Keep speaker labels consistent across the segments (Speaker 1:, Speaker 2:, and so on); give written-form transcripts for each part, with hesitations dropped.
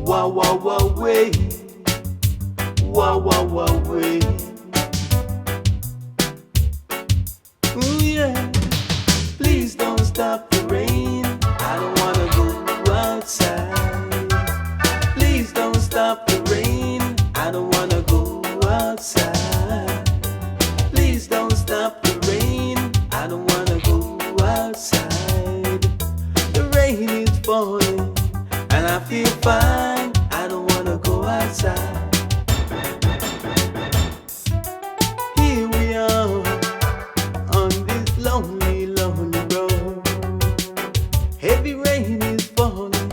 Speaker 1: Wow, wow, wow, way. Wow, wow, wow, way. Ooh, yeah. Please don't stop the rain. I don't wanna go outside. Please don't stop the rain. I don't wanna go outside. Please don't stop the rain. I don't wanna go outside. The rain is falling and I feel fine. I don't wanna go outside. Here we are on this lonely, lonely road. Heavy rain is falling,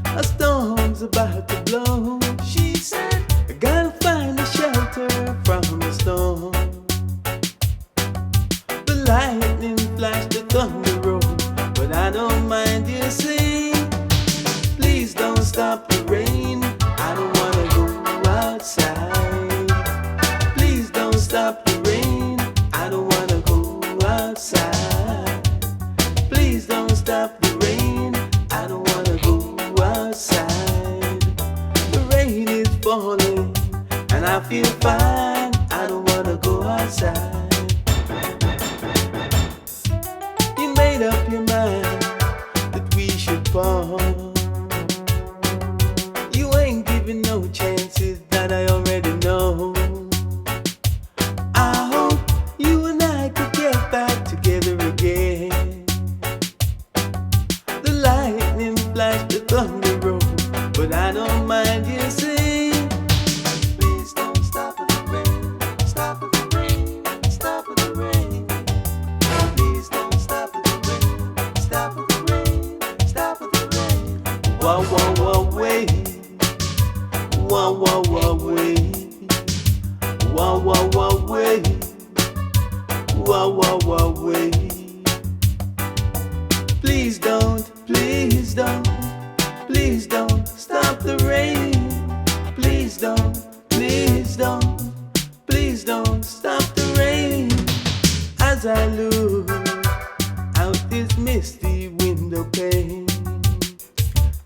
Speaker 1: a storm's about to blow. She said, I gotta find a shelter from the storm. The lightning flashed, the thunder rolled, but I don't mind, you see. Please don't stop the rain. I don't wanna go outside. Please don't stop the rain. I don't wanna go outside. Please don't stop the rain. I don't wanna go outside. The rain is falling and I feel fine. I don't wanna go outside. You made up your mind that we should fall. You ain't giving no chances that I already know. I hope you and I could get back together again. The lightning flashed, the thunder rolled, but I don't mind, you see. Please don't stop the rain, stop the rain, stop the rain. Please don't stop the rain, stop the rain, stop the rain. Wow, wow, wow, wait. Wow, wow, wow, wait. Wow, wow, wow, wait. Wow, wow, wow, wait. Please don't, please don't, please don't stop the rain. Please don't, please don't, please don't stop the rain. As I look out this misty window pane,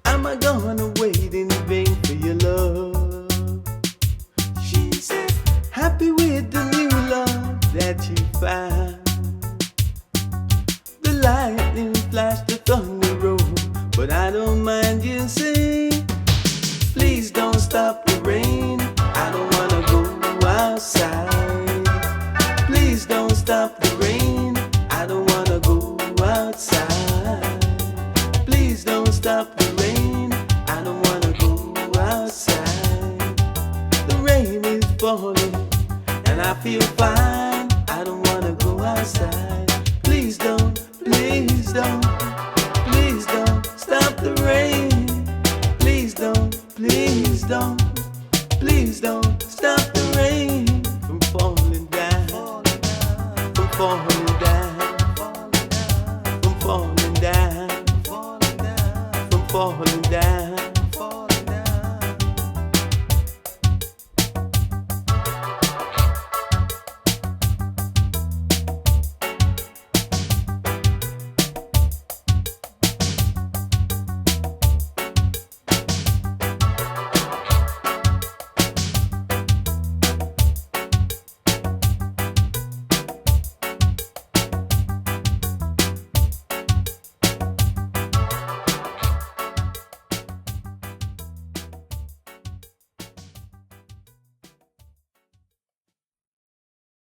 Speaker 1: am I gonna wait in vain for your love? She said, happy with the new love that you found. The lightning flashed, the thunder rolled, but I don't mind, you see. Please don't stop the rain. I don't wanna go outside. Please don't stop the rain. I don't wanna go outside. Please don't stop the rain. I don't wanna go outside. The rain is falling and I feel fine. I don't wanna go outside. Please don't, please don't, please don't stop the rain. Please don't, please don't, please don't stop the rain from falling down, from falling down, from falling down, from falling down.